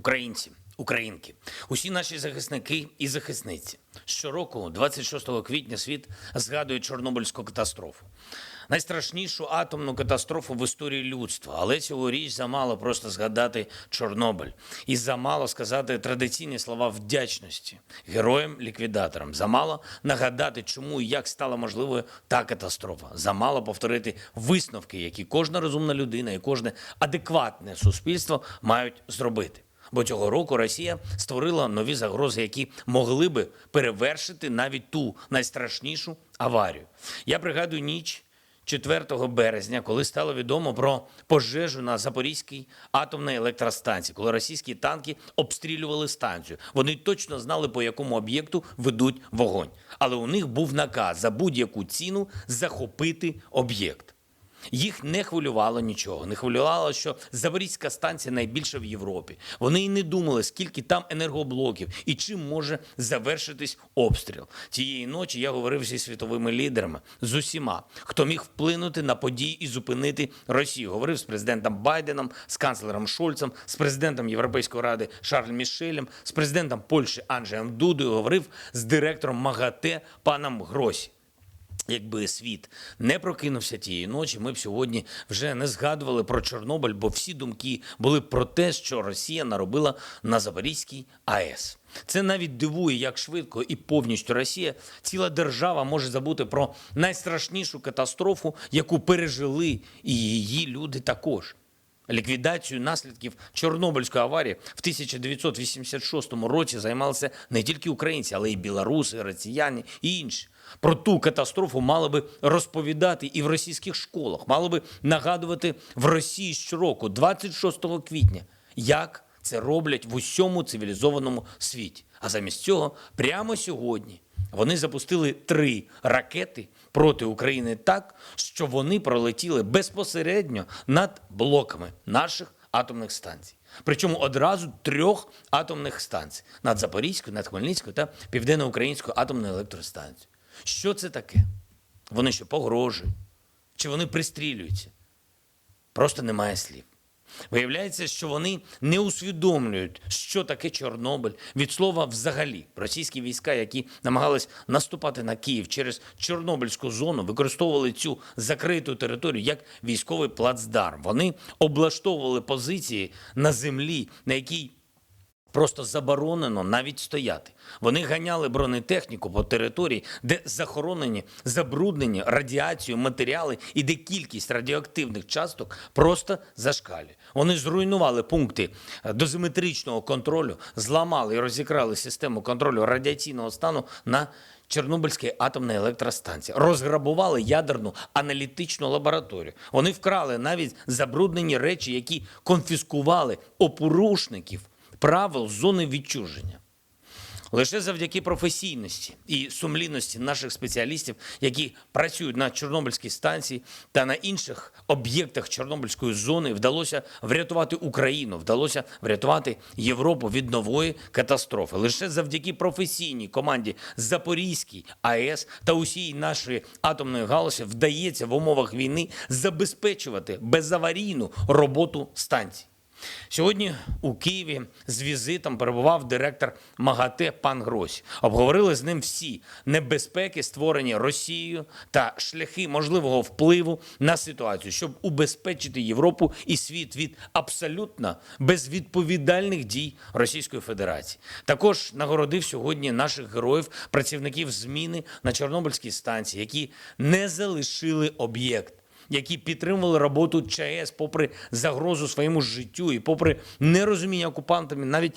Українці, українки, усі наші захисники і захисниці. Щороку, 26 квітня, світ згадує Чорнобильську катастрофу. Найстрашнішу атомну катастрофу в історії людства. Але цьогоріч замало просто згадати Чорнобиль. І замало сказати традиційні слова вдячності героям-ліквідаторам. Замало нагадати, чому і як стала можливою та катастрофа. Замало повторити висновки, які кожна розумна людина і кожне адекватне суспільство мають зробити. Бо цього року Росія створила нові загрози, які могли би перевершити навіть ту найстрашнішу аварію. Я пригадую ніч 4 березня, коли стало відомо про пожежу на Запорізькій атомній електростанції, коли російські танки обстрілювали станцію. Вони точно знали, по якому об'єкту ведуть вогонь. Але у них був наказ за будь-яку ціну захопити об'єкт. Їх не хвилювало нічого. Не хвилювало, що Запорізька станція найбільша в Європі. Вони і не думали, скільки там енергоблоків і чим може завершитись обстріл. Тієї ночі я говорив зі світовими лідерами, з усіма, хто міг вплинути на події і зупинити Росію. Говорив з президентом Байденом, з канцлером Шольцем, з президентом Європейської ради Шарлем Мішелем, з президентом Польщі Анджеєм Дудою, говорив з директором МАГАТЕ паном Гросі. Якби світ не прокинувся тієї ночі, ми б сьогодні вже не згадували про Чорнобиль, бо всі думки були про те, що Росія наробила на Запорізькій АЕС. Це навіть дивує, як швидко і повністю Росія, ціла держава може забути про найстрашнішу катастрофу, яку пережили і її люди також. Ліквідацією наслідків Чорнобильської аварії в 1986 році займалися не тільки українці, але й білоруси, росіяни і інші. Про ту катастрофу мали би розповідати і в російських школах, мали би нагадувати в Росії щороку, 26 квітня, як це роблять в усьому цивілізованому світі. А замість цього прямо сьогодні вони запустили 3 ракети проти України так, що вони пролетіли безпосередньо над блоками наших атомних станцій. Причому одразу 3 атомних станцій – над Запорізькою, над Хмельницькою та Південно-Українською атомною електростанцією. Що це таке? Вони що, погрожують? Чи вони пристрілюються? Просто немає слів. Виявляється, що вони не усвідомлюють, що таке Чорнобиль. Від слова взагалі. Російські війська, які намагались наступати на Київ через Чорнобильську зону, використовували цю закриту територію як військовий плацдарм. Вони облаштовували позиції на землі, на якій просто заборонено навіть стояти. Вони ганяли бронетехніку по території, де захоронені, забруднені радіацією матеріали і де кількість радіоактивних часток просто зашкалює. Вони зруйнували пункти дозиметричного контролю, зламали і розікрали систему контролю радіаційного стану на Чорнобильській атомній електростанції. Розграбували ядерну аналітичну лабораторію. Вони вкрали навіть забруднені речі, які конфіскували у порушників правил зони відчуження. Лише завдяки професійності і сумлінності наших спеціалістів, які працюють на Чорнобильській станції та на інших об'єктах Чорнобильської зони, вдалося врятувати Україну, вдалося врятувати Європу від нової катастрофи. Лише завдяки професійній команді Запорізькій АЕС та усій нашої атомної галузі вдається в умовах війни забезпечувати безаварійну роботу станцій. Сьогодні у Києві з візитом перебував директор МАГАТЕ пан Гросі. Обговорили з ним всі небезпеки, створені Росією, та шляхи можливого впливу на ситуацію, щоб убезпечити Європу і світ від абсолютно безвідповідальних дій Російської Федерації. Також нагородив сьогодні наших героїв, працівників зміни на Чорнобильській станції, які не залишили об'єкт, які підтримували роботу ЧАЕС попри загрозу своєму життю і попри нерозуміння окупантами навіть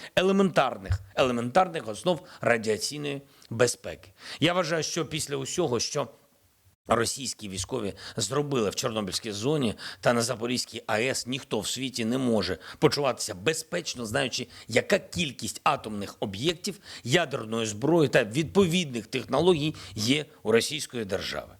елементарних основ радіаційної безпеки. Я вважаю, що після усього, що російські військові зробили в Чорнобильській зоні та на Запорізькій АЕС, ніхто в світі не може почуватися безпечно, знаючи, яка кількість атомних об'єктів, ядерної зброї та відповідних технологій є у Російської держави.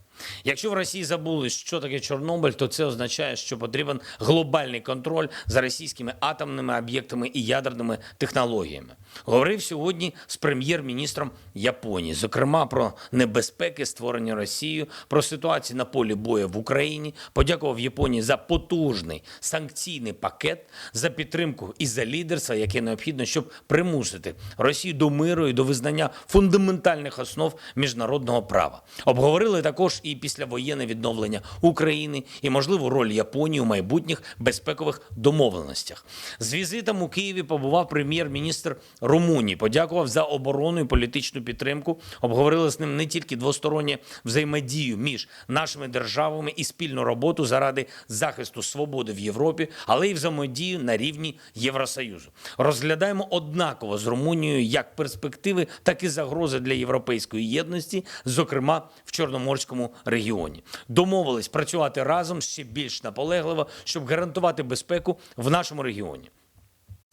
Якщо в Росії забули, що таке Чорнобиль, то це означає, що потрібен глобальний контроль за російськими атомними об'єктами і ядерними технологіями. Говорив сьогодні з прем'єр-міністром Японії, зокрема про небезпеки, створені Росією, про ситуацію на полі бою в Україні, подякував Японії за потужний санкційний пакет, за підтримку і за лідерство, яке необхідно, щоб примусити Росію до миру і до визнання фундаментальних основ міжнародного права. Обговорили також і післявоєнне відновлення України і можливу роль Японії у майбутніх безпекових домовленостях. З візитом у Києві побував прем'єр-міністр Румунії, подякував за оборону і політичну підтримку. Обговорили з ним не тільки двосторонню взаємодію між нашими державами і спільну роботу заради захисту свободи в Європі, але й взаємодію на рівні Євросоюзу. Розглядаємо однаково з Румунією як перспективи, так і загрози для європейської єдності, зокрема в Чорноморському регіоні. Домовились працювати разом ще більш наполегливо, щоб гарантувати безпеку в нашому регіоні.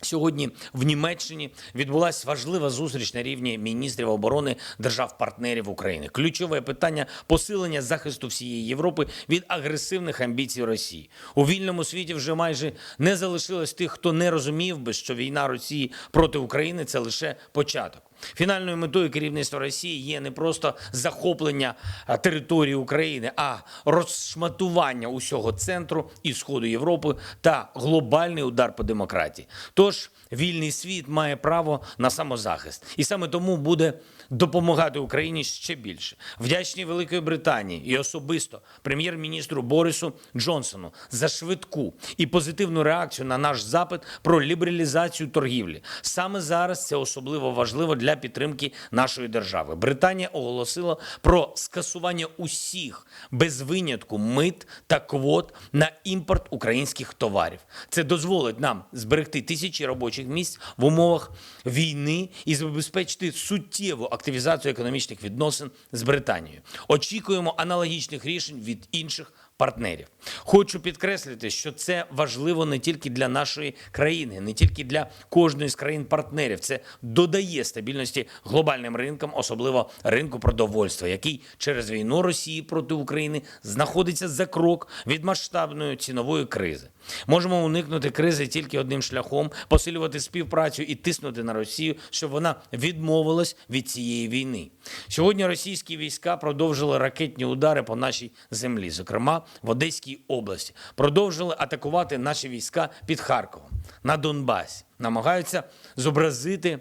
Сьогодні в Німеччині відбулася важлива зустріч на рівні міністрів оборони держав-партнерів України. Ключове питання – посилення захисту всієї Європи від агресивних амбіцій Росії. У вільному світі вже майже не залишилось тих, хто не розумів би, що війна Росії проти України – це лише початок. Фінальною метою керівництва Росії є не просто захоплення території України, а розшматування усього центру і сходу Європи та глобальний удар по демократії. Тож вільний світ має право на самозахист. І саме тому буде допомагати Україні ще більше. Вдячні Великої Британії і особисто прем'єр-міністру Борису Джонсону за швидку і позитивну реакцію на наш запит про лібералізацію торгівлі. Саме зараз це особливо важливо для підтримки нашої держави. Британія оголосила про скасування усіх, без винятку, мит та квот на імпорт українських товарів. Це дозволить нам зберегти тисячі робочих місць в умовах війни і забезпечити суттєву активізацію економічних відносин з Британією. Очікуємо аналогічних рішень від інших партнерів. Хочу підкреслити, що це важливо не тільки для нашої країни, не тільки для кожної з країн-партнерів. Це додає стабільності глобальним ринкам, особливо ринку продовольства, який через війну Росії проти України знаходиться за крок від масштабної цінової кризи. Можемо уникнути кризи тільки одним шляхом – посилювати співпрацю і тиснути на Росію, щоб вона відмовилась від цієї війни. Сьогодні російські війська продовжили ракетні удари по нашій землі, зокрема в Одеській області. Продовжили атакувати наші війська під Харковом, на Донбасі. Намагаються зобразити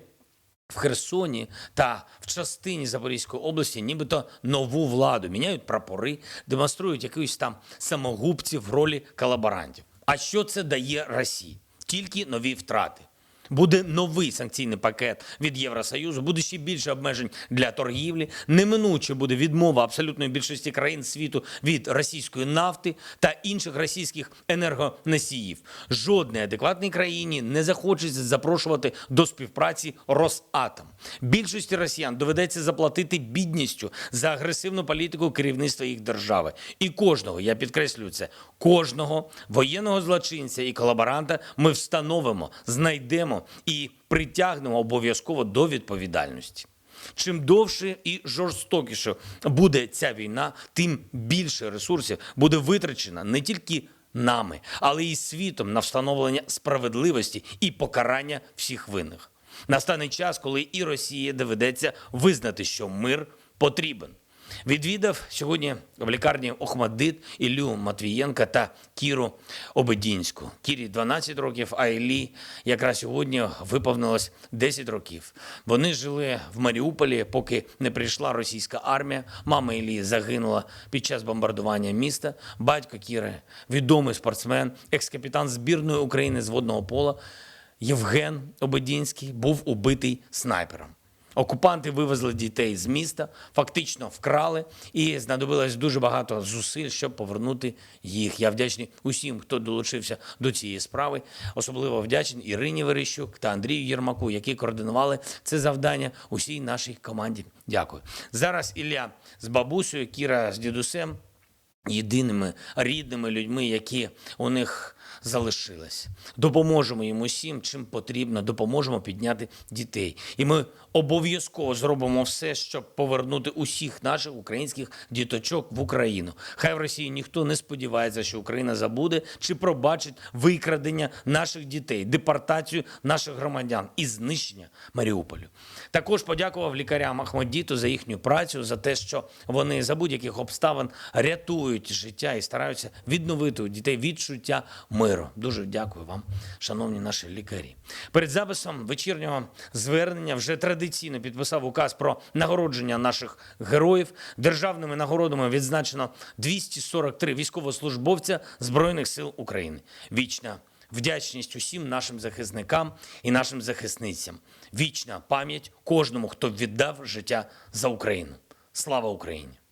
в Херсоні та в частині Запорізької області нібито нову владу. Міняють прапори, демонструють якихось там самогубців в ролі колаборантів. А що це дає Росії? Тільки нові втрати. Буде новий санкційний пакет від Євросоюзу, буде ще більше обмежень для торгівлі, неминуче буде відмова абсолютної більшості країн світу від російської нафти та інших російських енергоносіїв. Жодній адекватній країні не захочеться запрошувати до співпраці Росатом. Більшості росіян доведеться заплатити бідністю за агресивну політику керівництва їх держави. І кожного, я підкреслюю це, кожного воєнного злочинця і колаборанта ми встановимо, знайдемо і притягнемо обов'язково до відповідальності. Чим довше і жорстокіше буде ця війна, тим більше ресурсів буде витрачено не тільки нами, але й світом на встановлення справедливості і покарання всіх винних. Настане час, коли і Росії доведеться визнати, що мир потрібен. Відвідав сьогодні в лікарні Охмаддит Іллю Матвієнка та Кіру Обедінську. Кірі 12 років, а Іллі якраз сьогодні виповнилось 10 років. Вони жили в Маріуполі, поки не прийшла російська армія. Мама Іллі загинула під час бомбардування міста. Батько Кіри – відомий спортсмен, екс-капітан збірної України з водного пола Євген Обедінський був убитий снайпером. Окупанти вивезли дітей з міста, фактично вкрали, і знадобилось дуже багато зусиль, щоб повернути їх. Я вдячний усім, хто долучився до цієї справи. Особливо вдячний Ірині Верещук та Андрію Єрмаку, які координували це завдання усій нашій команді. Дякую. Зараз Ілля з бабусею, Кіра з дідусем, єдиними рідними людьми, які у них залишилась. Допоможемо їм усім, чим потрібно, допоможемо підняти дітей. І ми обов'язково зробимо все, щоб повернути усіх наших українських діточок в Україну. Хай в Росії ніхто не сподівається, що Україна забуде чи пробачить викрадення наших дітей, депортацію наших громадян і знищення Маріуполю. Також подякував лікарям Ахмадіту за їхню працю, за те, що вони за будь-яких обставин рятують життя і стараються відновити у дітей відчуття миру. Дуже дякую вам, шановні наші лікарі. Перед записом вечірнього звернення вже традиційно підписав указ про нагородження наших героїв. Державними нагородами відзначено 243 військовослужбовця Збройних сил України. Вічна вдячність усім нашим захисникам і нашим захисницям. Вічна пам'ять кожному, хто віддав життя за Україну. Слава Україні!